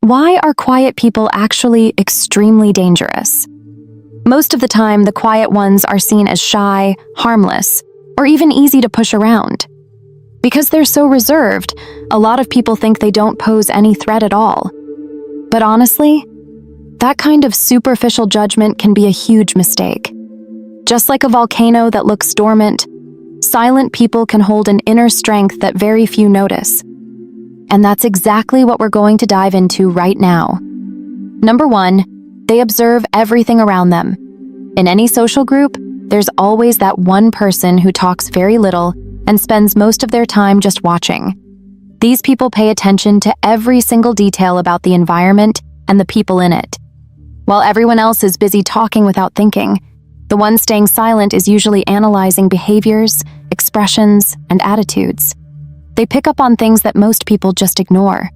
Why are quiet people actually extremely dangerous? Most of the time, the quiet ones are seen as shy, harmless, or even easy to push around. Because they're so reserved, a lot of people think they don't pose any threat at all. But honestly, that kind of superficial judgment can be a huge mistake. Just like a volcano that looks dormant, silent people can hold an inner strength that very few notice. And that's exactly what we're going to dive into right now. Number 1, they observe everything around them. In any social group, there's always that one person who talks very little and spends most of their time just watching. These people pay attention to every single detail about the environment and the people in it. While everyone else is busy talking without thinking, the one staying silent is usually analyzing behaviors, expressions, and attitudes. They pick up on things that most people just ignore.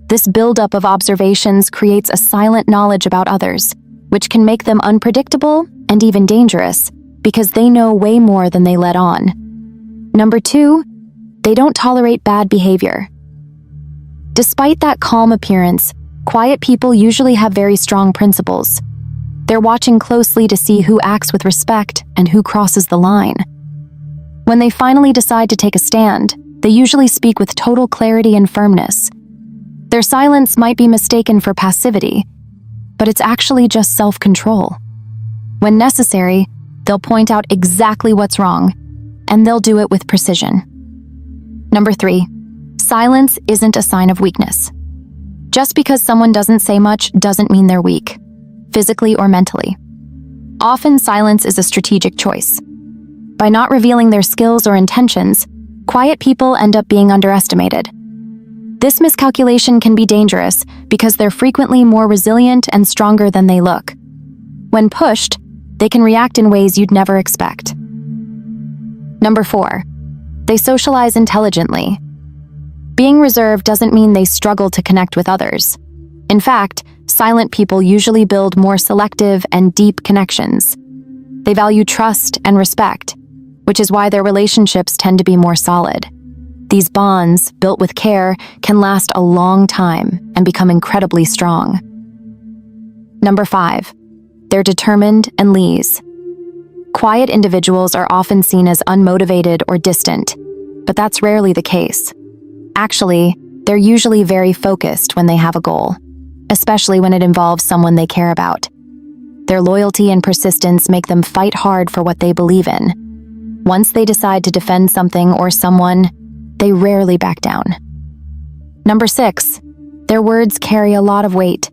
This buildup of observations creates a silent knowledge about others, which can make them unpredictable and even dangerous because they know way more than they let on. Number 2, they don't tolerate bad behavior. Despite that calm appearance, quiet people usually have very strong principles. They're watching closely to see who acts with respect and who crosses the line. When they finally decide to take a stand, they usually speak with total clarity and firmness. Their silence might be mistaken for passivity, but it's actually just self-control. When necessary, they'll point out exactly what's wrong, and they'll do it with precision. Number 3, silence isn't a sign of weakness. Just because someone doesn't say much doesn't mean they're weak, physically or mentally. Often silence is a strategic choice. By not revealing their skills or intentions, quiet people end up being underestimated. This miscalculation can be dangerous because they're frequently more resilient and stronger than they look. When pushed, they can react in ways you'd never expect. Number 4, they socialize intelligently. Being reserved doesn't mean they struggle to connect with others. In fact, silent people usually build more selective and deep connections. They value trust and respect, which is why their relationships tend to be more solid. These bonds, built with care, can last a long time and become incredibly strong. Number 5, they're determined and leads. Quiet individuals are often seen as unmotivated or distant, but that's rarely the case. Actually, they're usually very focused when they have a goal, especially when it involves someone they care about. Their loyalty and persistence make them fight hard for what they believe in. Once they decide to defend something or someone, they rarely back down. Number 6, their words carry a lot of weight.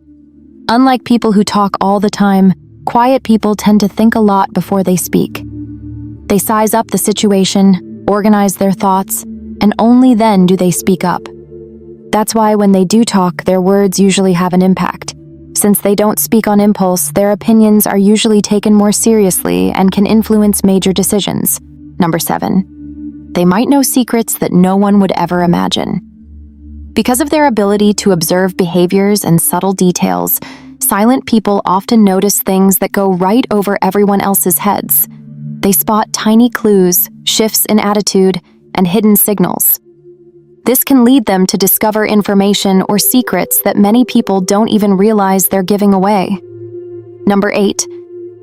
Unlike people who talk all the time, quiet people tend to think a lot before they speak. They size up the situation, organize their thoughts, and only then do they speak up. That's why when they do talk, their words usually have an impact. Since they don't speak on impulse, their opinions are usually taken more seriously and can influence major decisions. Number 7, they might know secrets that no one would ever imagine. Because of their ability to observe behaviors and subtle details, silent people often notice things that go right over everyone else's heads. They spot tiny clues, shifts in attitude, and hidden signals. This can lead them to discover information or secrets that many people don't even realize they're giving away. Number 8,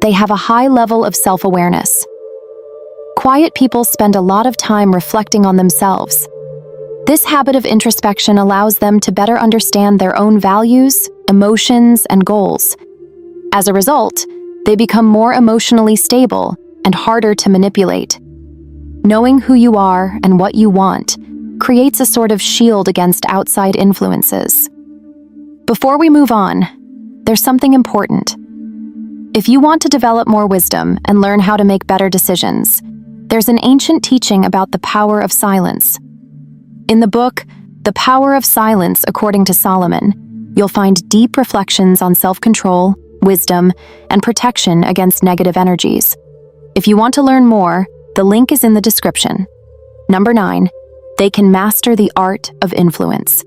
they have a high level of self-awareness. Quiet people spend a lot of time reflecting on themselves. This habit of introspection allows them to better understand their own values, emotions, and goals. As a result, they become more emotionally stable and harder to manipulate. Knowing who you are and what you want creates a sort of shield against outside influences. Before we move on, there's something important. If you want to develop more wisdom and learn how to make better decisions, there's an ancient teaching about the power of silence. In the book, The Power of Silence, according to Solomon, you'll find deep reflections on self-control, wisdom, and protection against negative energies. If you want to learn more, the link is in the description. Number 9, they can master the art of influence.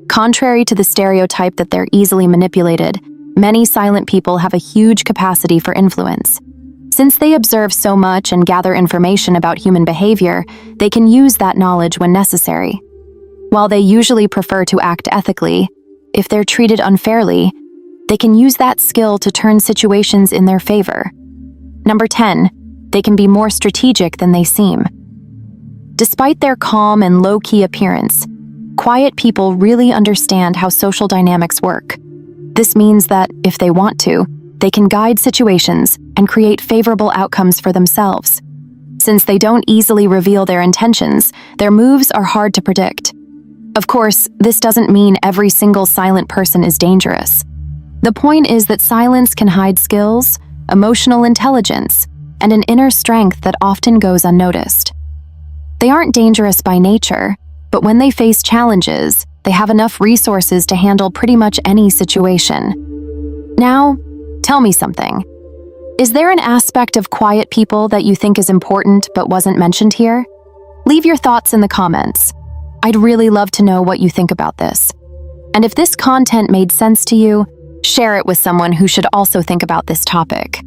Contrary to the stereotype that they're easily manipulated, many silent people have a huge capacity for influence. Since they observe so much and gather information about human behavior, they can use that knowledge when necessary. While they usually prefer to act ethically, if they're treated unfairly, they can use that skill to turn situations in their favor. Number 10, they can be more strategic than they seem. Despite their calm and low-key appearance, quiet people really understand how social dynamics work. This means that, if they want to, they can guide situations and create favorable outcomes for themselves. Since they don't easily reveal their intentions, their moves are hard to predict. Of course, this doesn't mean every single silent person is dangerous. The point is that silence can hide skills, emotional intelligence, and an inner strength that often goes unnoticed. They aren't dangerous by nature, but when they face challenges, they have enough resources to handle pretty much any situation. Now, tell me something. Is there an aspect of quiet people that you think is important but wasn't mentioned here? Leave your thoughts in the comments. I'd really love to know what you think about this. And if this content made sense to you, share it with someone who should also think about this topic.